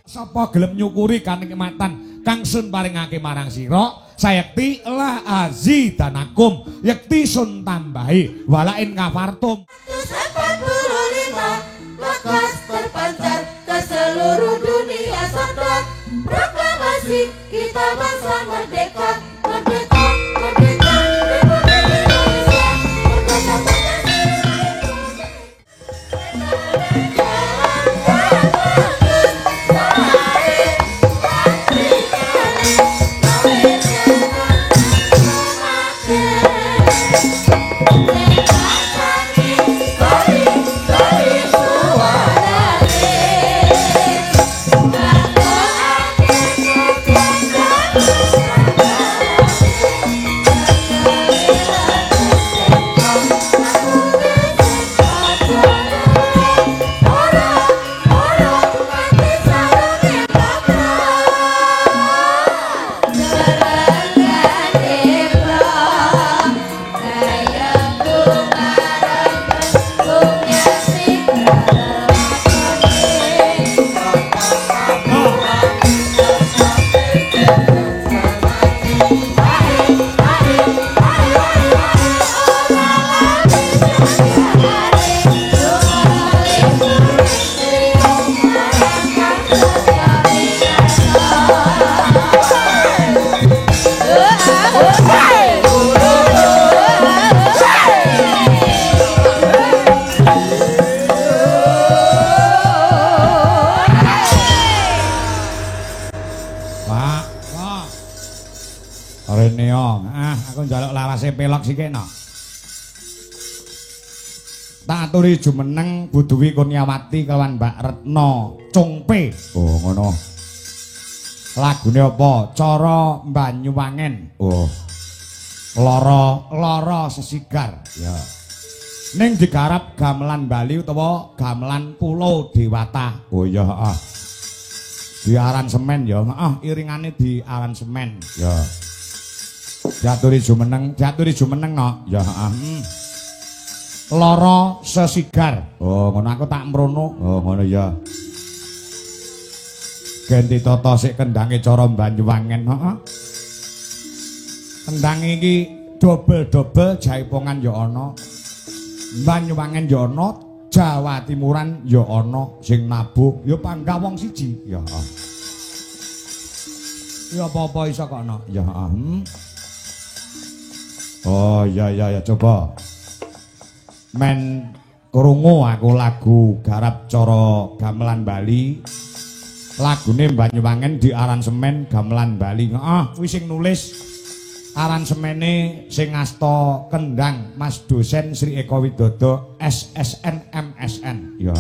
Sapa gelem nyukuri kanikmatan kang sun paringake marang sira sayekti la azidanakum yekti sun tambahi walain kafartum 45 lekas terpancar ke seluruh dunia sontak proklamasi kita bangsa merdeka merdeka merdeka Republik Indonesia merdeka pelok sikena tak aturi jumeneng Bu Dewi Kurniawati kawan Mbak Retno Cungpe. Oh ngono. Lagune apa? Cara Banyuwangen. Oh. Lara sesigar. Ya. Ning digarap gamelan Bali utawa gamelan Pulau Dewata. Oh iya heeh. Di aransemen ya, heeh iringane di aransemen. Ya. Jaturi jumeneng no. Ya heeh. Lara sesigar. Oh, ngono aku tak mrono. Oh, ngono ya. Ganti tata sik kendange cara Banyuwangen, heeh. Kendang iki dobel-dobel jaipongan ya ana. Banyuwangen ya ana, Jawa Timuran ya ana, sing nabuh ya Panggawong siji. Ya heeh. Ya apa-apa iso kok ana. Ya heeh. Oh ya coba men krungu aku lagu garap cara gamelan Bali lagune Banyuwangen di aransemen gamelan Bali kuwi sing nulis aransemene sing ngasta kendang Mas Dosen Sri Eko Widodo SSN MSN ya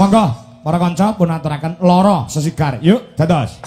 monggo para kanca pun aturaken lara sesigar yuk dados.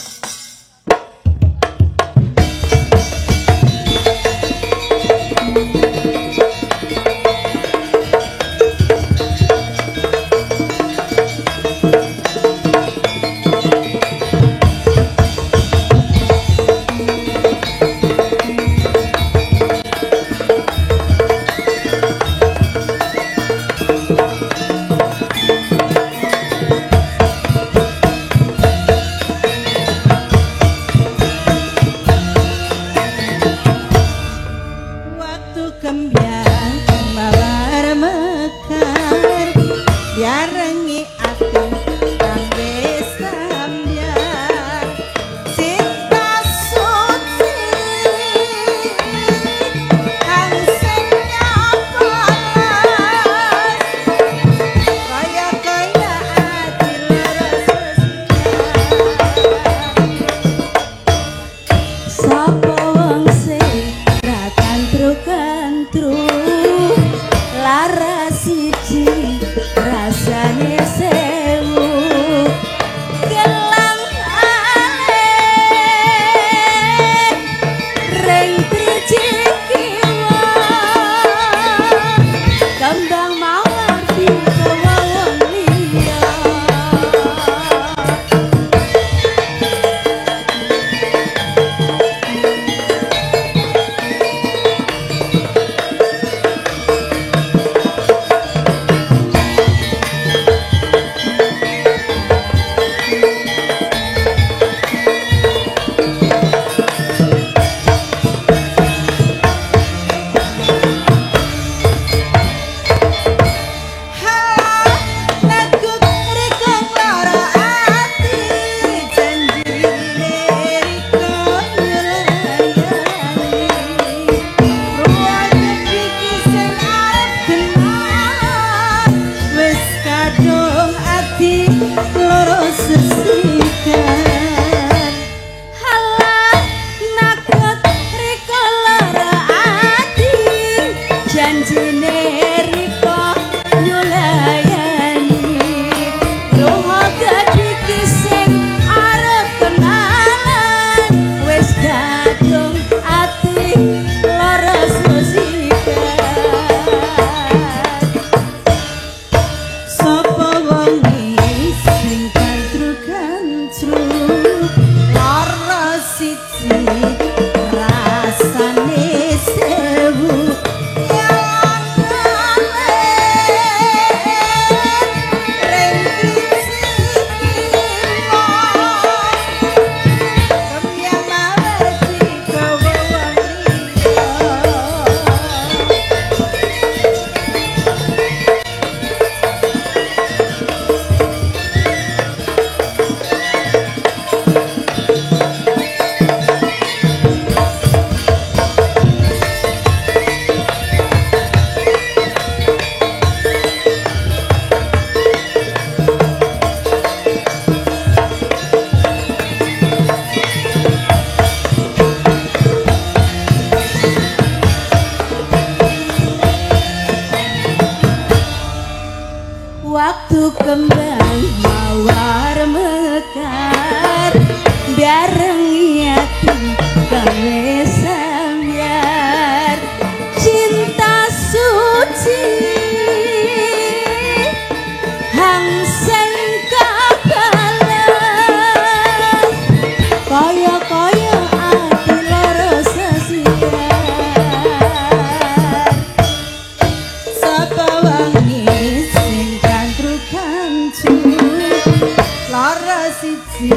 lara siji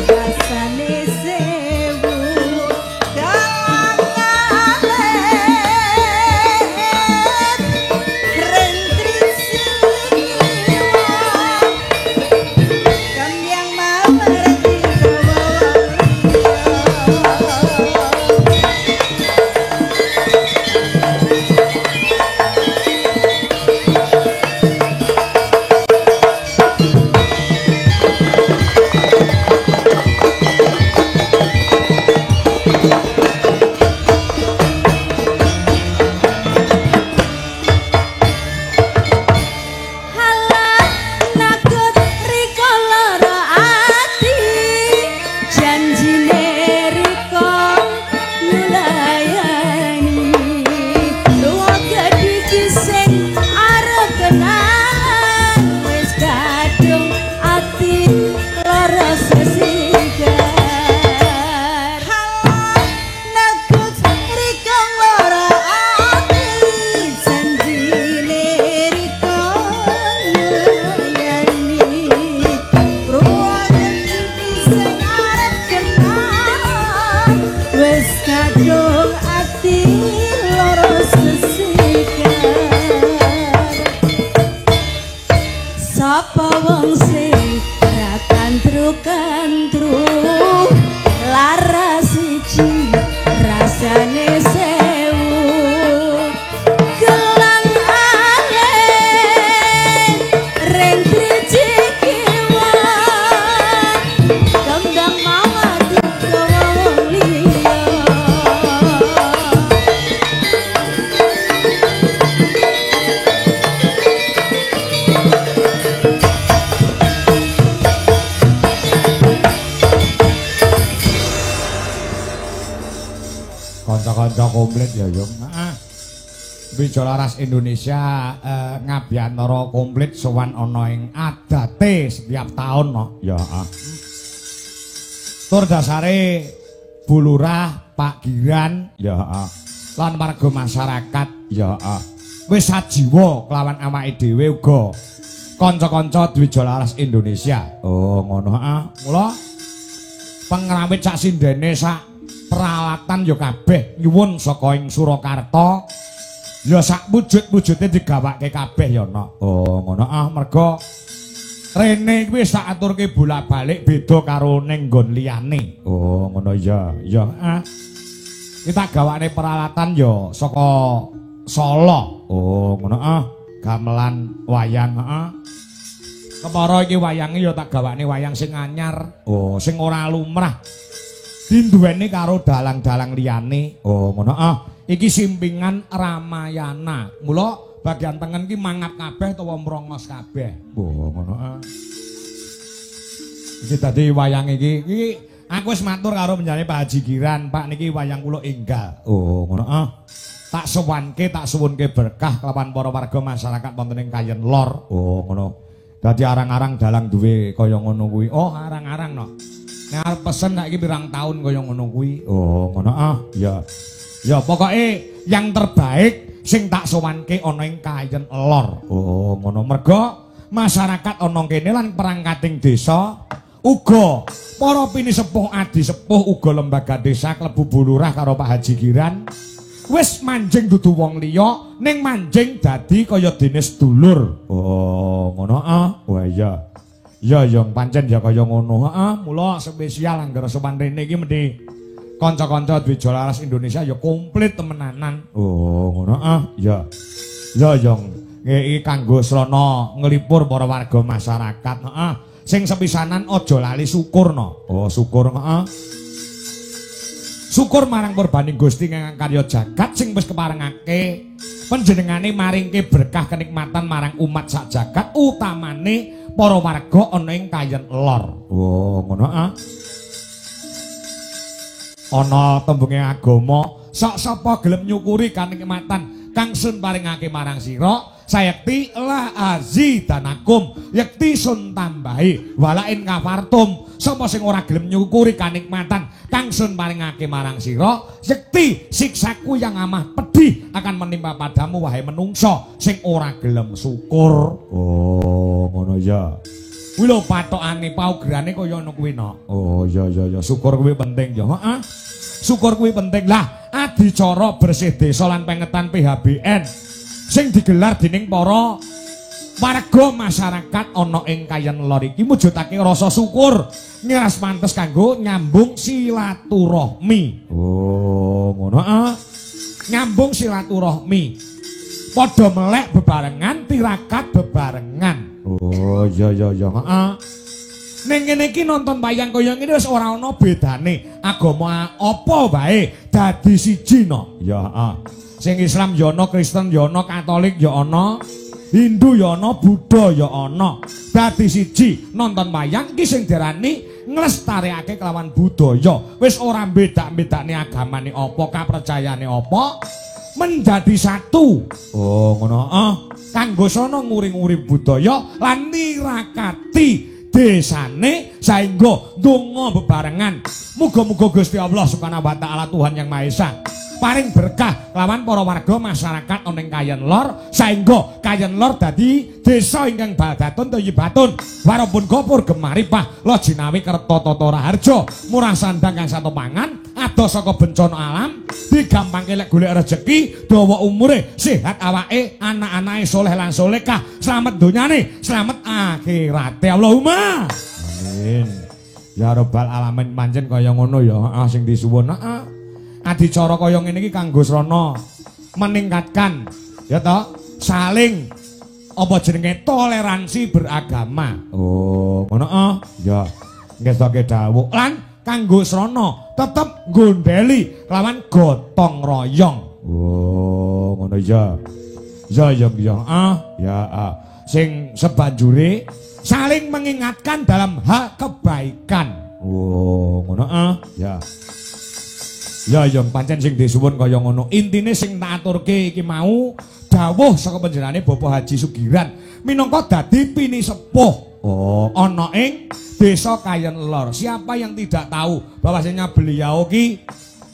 rasane sewu kanca-kanca komplit ya yo. Heeh. Wijolaras Indonesia Ngabiyantara komplit sowan ana ing adate setiap tahun no. Ya heeh. Tur dasare Bulurah Pak Giran ya heeh. Lan warga masyarakat ya heeh. Wis sajiwa kelawan awake dhewe uga kanca-kanca Wijolaras Indonesia. Oh ngono heeh. Mula pengrawit sak sindene sak peralatan yo kabeh nyuwun saka ing Surakarta ya sak wujud-wujude digawake kabeh ya no. Oh ngono merga rene kuwi sak aturke bolak-balik beda karo ning nggon liyane. Oh ngono ya. Ya kita gawane peralatan ya saka Solo. Oh ngono gamelan wayang kepara iki wayange ya tak gawane wayang sing anyar. Oh sing ora lumrah dinduweni karo dalang-dalang liyane. Oh ngono iki simpingan Ramayana. Mula bagian tengen iki mangap kabeh utawa mrongos kabeh. Oh ngono iki dadi wayang iki aku wis matur karo penjane Pak Haji Giran, Pak niki wayang kula enggal. Oh ngono tak suwunke berkah kelawan para warga masyarakat wonten ing Kayen Lor. Oh ngono dadi arang-arang dalang duwe kaya ngono kuwi. Oh arang-arang no. Nek arep pesen saiki pirang taun kaya ngono kuwi. Oh, ngono ya. Ya pokoke yang terbaik sing tak sowanke ana ing Kayen Lor. Oh, ngono merga masyarakat ana kene lan perangkating desa uga para pinisepuh adi sepuh uga lembaga desa klebu Bulurah karo Pak Haji Giran wis manjing dudu wong liya ning manjing dadi kaya dene sedulur. Oh, ngono Wah iya. Ya yang pancen ya kaya ngono. Mula spesial anggere sowan rene iki mesti kanca-kanca Wijolaras Indonesia ya komplit temenanan. Oh, ngono ya. Ya yang iki kanggo srana nglipur para warga masyarakat. Sing sepisanan aja lali syukur no. Oh, syukur syukur marang purbaning Gusti ingkang karya jagat sing wis keparengake panjenengane maringke berkah kenikmatan marang umat sak jagat utamane para warga ana ing Kayen Lor. Oh, ngono ana tembunge agama sak sapa gelem nyukuri kanikmatan kang sun paringake marang sira sayekti la azidanakum yekti sun tambahi walain kafartum sapa sing ora gelem nyukuri kanikmatan kang sun paringake marang sira yekti siksaku yang amah pedih akan menimpa padamu wahai menungso sing ora gelem syukur. Oh ngono ya. Kuwi lho patokane paugerane kaya ngono kuwi no. Oh iya syukur kuwi penting ya. Heeh. Syukur kuwi penting. Lah adicara bersih desa lan pengetan PHBN sing digelar dening para warga masyarakat ana ing Kayen Lor iki mujudake rasa syukur ngiras pantes kanggo nyambung silaturahmi. Oh, ngono ah. Nyambung silaturahmi. Padha melek bebarengan, tirakat bebarengan. Oh, iya heeh. Ning kene iki nonton wayang kaya ngene wis ora ana bedane. Agama apa wae dadi siji no. Ya heeh. Sing Islam ya ana, Kristen ya ana, Katolik ya ana. Hindu ya ana, Buddha ya ana. Dadi siji nonton wayang iki sing diarani nglestarekake kelawan budaya. Wis ora bedak-bedakne agamane apa, kapercayane apa, menjadi satu. Oh, ngono. Kanggo sono nguring-uring budaya lan nirakati desane saengga donga bebarengan. Muga-muga Gusti Allah Subhanahu wa taala Tuhan Yang Maha Esa paring berkah lawan para warga masyarakat ana ing Kayen Lor saengga Kayen Lor dadi desa ingkang badaton toyibatun warapun gopur gemaripah lo jinawi kerta tata raharja murah sandang kang sato pangan ado saka bencana alam digampangke lek golek rejeki dawa umure sehat awake anak-anake soleh lan solehah slamet donyane slamet akhirate Allahumma amin ya rabbal alamin pancen kaya ngono ya sing disuwun adicara kaya ngene iki kanggo srana meningkatkan ya toh saling apa jenenge toleransi beragama. Oh, ngono ya ngestoke dawuh lan kanggo srana tetep gondeli lawan gotong royong. Oh, ngono ya. Ya sing sebanjure saling mengingatkan dalam hal kebaikan. Oh, ngono ya. Ya yang pancen sing disuwun kaya ngono. Intine sing tak aturke iki mau dawuh saka panjenengane Bapak Haji Sugiran minangka dadi pinisepuh. Oh, ana ing Desa Kayen Lor. Siapa yang tidak tahu bahwasanya beliau ki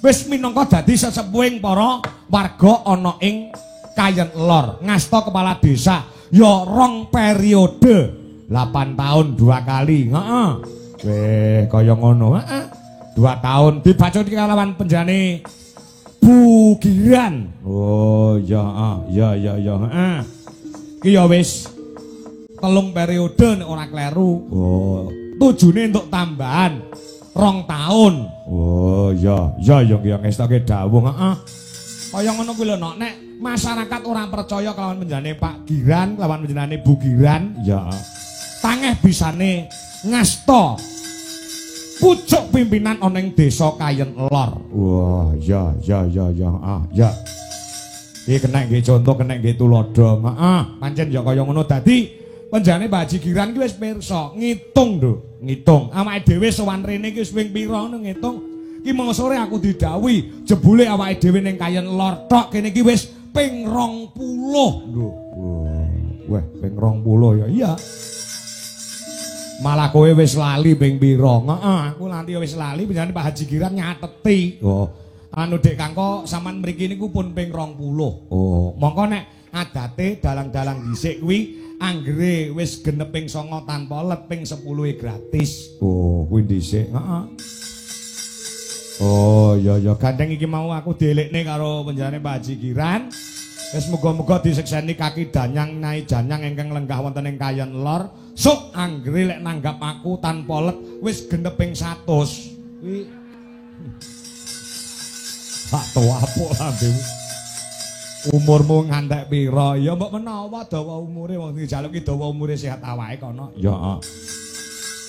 wis minangka dadi sesepuhing para warga ana ing Kayen Lor. Ngasta kepala desa ya 2 periode 8 tahun 2 kali. Heeh. Weh kaya ngono. Heeh. 2 tahun dibacoti kalawan penjane Bugiran. Oh ya heeh. Ki ya wis 3 periode nek ora kleru. Oh, tujune entuk tambahan 2 tahun. Oh ya ngestoke dawuh heeh. Kaya ngono kuwi lho nek masyarakat ora percaya kalawan penjane Pak Giran, kalawan penjenane Bugiran, ya tangeh bisane ngasta pucuk pimpinan ana ing Desa Kayen Lor. Wah, ya. Iki kena nggih contoh, kena nggih tulodo. Heeh, pancen ya kaya ngono dadi panjenengane Pak Haji Giran ki wis pirsa, ngitung lho, ngitung. Awake dhewe sowan rene ki wis ping pira ngono ngitung. Ki mong sore aku didhawuhi, jebule awake dhewe ning Kayen Lor tok kene ki wis ping 20 lho. Wah, ping 20 ya. Iya. Malah kowe wis lali ping pira? Heeh, aku nanti wis lali panjenengan Pak Haji Giran nyateti. Oh. Anu Dek Kangko sampean mriki niku pun ping 20. Oh, mongko nek adate dalang-dalang dhisik kuwi anggere wis genep ping 9 tanpa let ping 10 gratis. Oh, kuwi dhisik. Heeh. Oh, ya gandeng iki mau aku dielekne karo panjenengane Pak Haji Giran. Wis muga-muga disekseni kaki danyang Nyai Janyang ingkang lenggah wonten ing Kayen Lor. Sok anggere lek nanggap aku tanpa let wis genep ping 100. Kuwi tak tuwa apuk lambemu. Umurmu ngantek pira? Ya mbok menawa dawa umure wong dijaluki dawa umure sehat awake kono. Ya.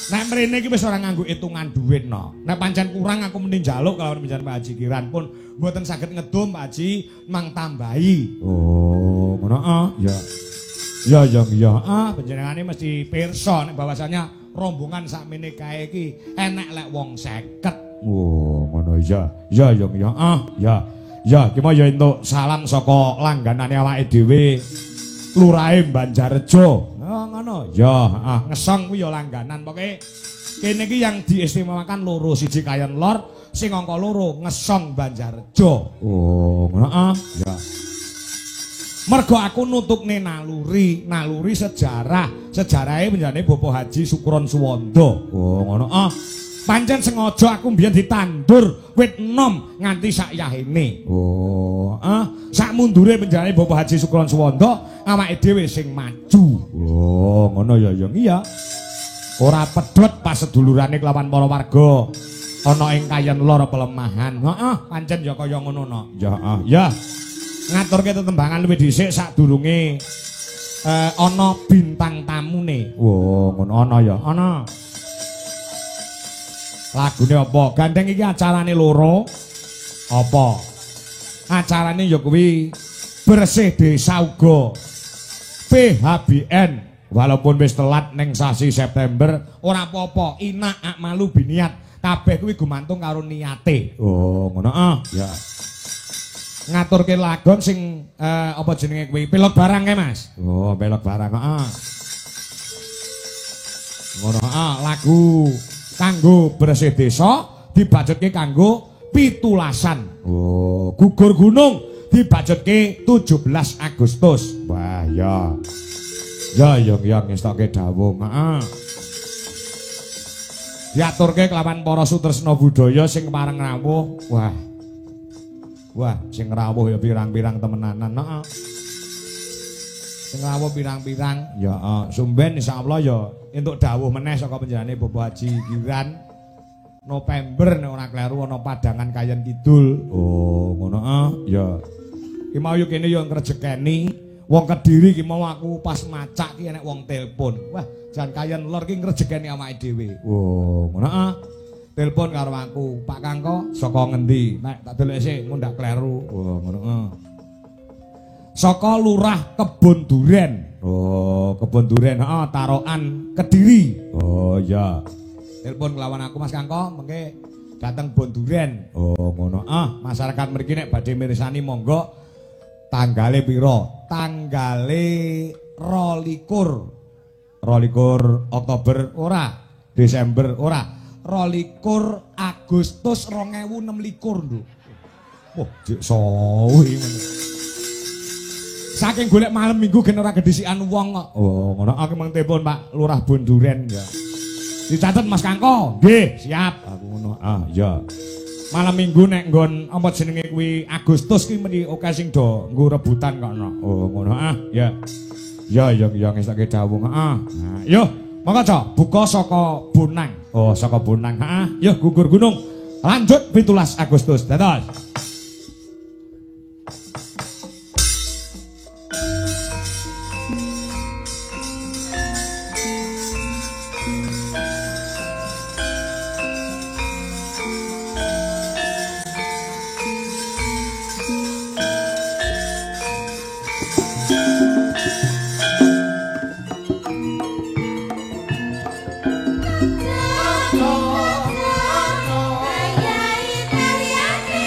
Nek mrene iki wis ora nganggo hitungan dhuwit no. Nek pancen kurang aku mending njaluk kalawan panjenengan Pak Haji Giran pun mboten saged ngedum Pak Haji mang tambahi. Oh, ngono ya. Ya. Panjenengane mesti pirsa nek bahwasanya rombongan sakmene kae iki enek lek wong 50. Oh, ngono ya. Ya. Ya, ki mau ya entuk salam saka langganane awake dhewe Lurahe Banjarjo. Ngono. Ya, ngesong kuwi ya langganan. Pokoke kene iki yang diistimewakan loro, siji Kayen Lor, sing angka 2 ngesong Banjarjo. Oh, ngono ya. Mergo aku nutukne naluri sejarahe penjane Bapak Haji Sukron Suwanda. Oh ngono. Pancen sengaja aku mbiyen ditandur wit enom nganti sak yahene. Oh, sak mundure penjane Bapak Haji Sukron Suwanda awake dhewe sing maju. Oh, ngono ya iya. Ora pedhot pas sedulurane kelawan para warga ana ing kayen lara pelemahan. Heeh, pancen ya kaya ngono no. Ya. Ngaturke tetembangan luwih dhisik sadurunge ana bintang tamune. Oh, ngono ana ya. Ana. Lagune apa? Gandeng iki acarane loro. Apa? Acarane ya kuwi bersih desa uga. PHBN. Walaupun wis telat ning sasi September, ora apa-apa. Inak akmalu biniat. Kabeh kuwi gumantung karo niate. Oh, ngono ya. Ngaturke lagon sing apa jenenge kuwi? Pelok barang kae, Mas. Oh, pelok barang. Ngono lagu kanggo bersih desa dibajutke kanggo pitulasan. Oh, gugur gunung dibajutke 17 Agustus. Wah, ya. Ya ngestoke dawuh. Diaturke kelawan para sutresna budaya sing pareng rawuh. Wah, sing rawuh ya pirang-pirang temenanan. Sing rawuh pirang-pirang. Ya, sumben insyaallah ya entuk dawuh meneh saka panjenengane Bapak Haji Kiran November nek ora kleru ana Padangan Kayen Kidul. Oh, ngono ya. Ki mau yo kene yo ngrejekeni wong Kediri ki mau aku pas macak ki enek wong telepon. Wah, jan Kayen Lor ki ngrejekeni awake dhewe. Oh, ngono telepon karo aku, Pak Kangko saka ngendi? Nek tak delok sik ngundak kleru. Oh, ngono Saka Lurah Kebon Duren. Oh, Kebon Duren, Tarokan Kediri. Oh, ya. Telepon kelawan aku Mas Kangko, mengke dateng Bon Duren. Oh, ngono. Masyarakat mriki nek badhe mirsani monggo tanggale pira? Tanggale 22 Oktober ora, Desember ora. 22 Agustus 2026 lho. Oh, jek sowi ngono. Saking golek malam minggu gen ora gedhisikan wong kok. Oh, ngono. Aku mung telepon Pak Lurah Bonduren ya. Dicatet Mas Kangko. Nggih, siap. Aku ngono. Ya. Malam minggu nek nggon apa jenenge kuwi Agustus ki mesti oke sing do nggo rebutan kok no. Oh, ngono. Ya. Ya ngestoke dawuh. Yo, monggo Cok, buka saka Bonang. Oh, saka Bonang. Yo gugur gunung. Lanjut 17 Agustus. Dados. Ayai tariane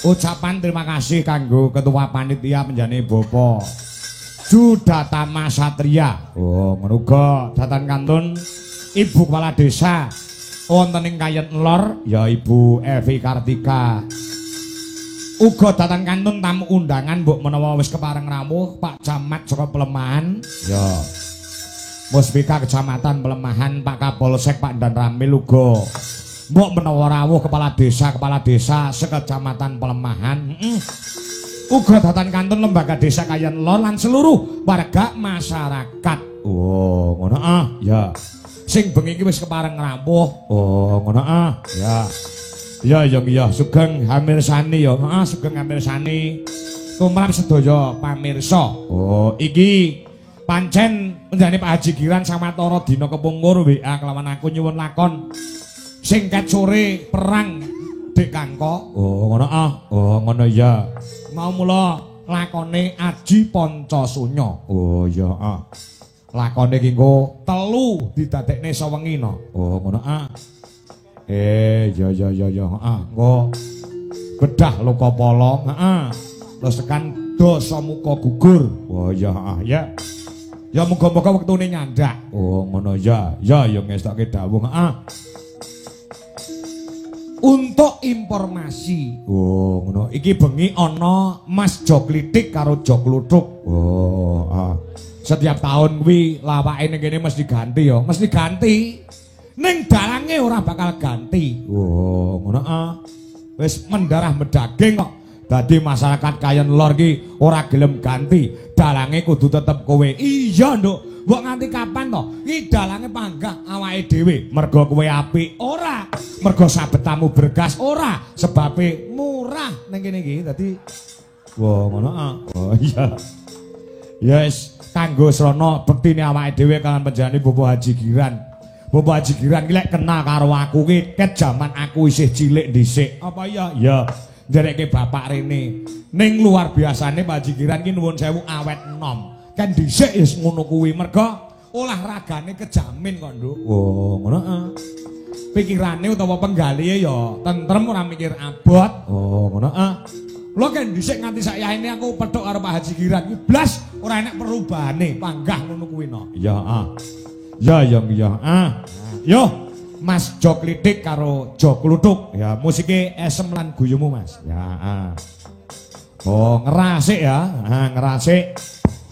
Ucapan terima kasih kanggo ketua panitia penjane Bapak Judatama Satria. Oh, menuga datan kantun Ibu Kepala Desa wonten ing Kayen Lor ya Ibu Evi Kartika. Uga datan kantun tamu undangan mbok menawa wis kepareng rawuh Pak Camat saka Pelemahan ya. Muspika Kecamatan Pelemahan, Pak Kapolsek Pak Dan Ramil uga mbok menawa rawuh kepala desa sekecamatan Pelemahan. Uga datan kantun lembaga desa Kayen Lor lan seluruh warga masyarakat. Oh, ngono ya. Sing bengi iki wis kepareng rawuh. Oh, ngono ya. Ya sugeng hamirsani ya. Sugeng hamirsani. Tumrap sedaya pamirsa. Oh, iki pancen penjane Pak Haji Giran Samatara dina kepungkur WA kelawan aku nyuwun lakon singkat sore perang Dik Kangko. Oh ngono oh ngono ya. Mau mula lakone Aji Pancasunya. Oh ya lakone iki engko 3 didadekne sawengi no. Oh ngono ya engko bedah Lokapala terus tekan Dasa Muka Gugur. Oh ya ya muga-muga wektune nyandak. Oh ngono ya ngestokke dawuh. Untuk informasi, oh ngono, iki bengi ana Mas Joklitik karo Jokluthuk. Oh, setiap tahun kuwi lawake ning kene mesti ganti ya, mesti ganti. Ning dalange ora bakal ganti. Oh, ngono wis mendarah medaging kok. Dadi masyarakat Kayen Lor iki ora gelem ganti. Dalange kudu tetep kowe. Iya, Nduk. Mbok nganti kapan to? Iki dalange panggah awake dhewe. Mergo kowe apik ora. Mergo sabetamu bergas ora. Sebabe murah ning kene iki. Dadi wah ngono oh iya. Yes, kanggo srana bektine awake dhewe kan penjane Bapak Haji Giran. Bapak Haji Giran iki lek kenal karo aku ki ket jaman aku isih cilik dhisik. Apa iya? Ya. Nderekke bapak rene. Ning luar biasane Pak Haji Giran ki nuwun sewu awet enom. Kan dhisik wis ngono kuwi mergo olahragane kejamin kok, Nduk. Oh, ngono pikirane utawa penggalihe ya tentrem ora mikir abot. Oh, ngono lho kan dhisik nganti sak yaene aku petuk karo Pak Haji Giran iki blas ora enek perubahane, panggah ngono kuwi no. Ya Yo Mas Joklitik karo Jokluthuk ya musike esem lan guyumu Mas. Ya Oh, ngerasik ya. Ngerasik.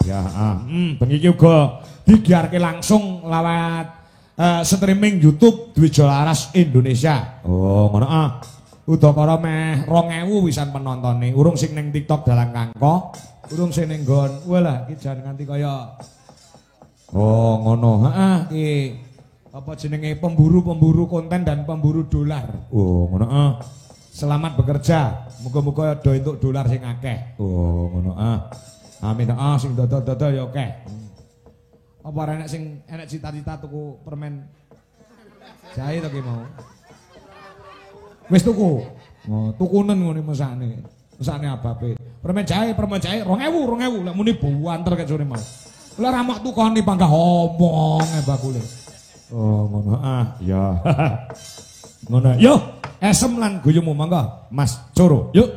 Ya, bengi iki uga digiarke langsung lewat streaming YouTube Dwi Jolaras Indonesia. Oh, ngono udakara meh 2000 wisan penontone. Urung sing ning TikTok dalang kangko, urung sing ning nggon. Walah, iki jan nganti kaya oh, ngono. Iki apa jenenge pemburu konten dan pemburu dolar. Oh, ngono. Selamat bekerja. Muga-muga do entuk dolar sing akeh. Oh, ngono. Amin. Sing dodol-dodol ya akeh. Apa enek sing enek cita-cita tuku permen jahe to ki mau? Wis tuku. Oh, tukunen ngene mesane. Mesane abape. Permen jahe 2000, 2000. Lek muni buanter kek sore mau. Lah ra mok tukoni panggah omong bakule. Oh, ngono. Ya. Ngono. Yo, esem lan guyumu mangga, Mas Coro. Yuk.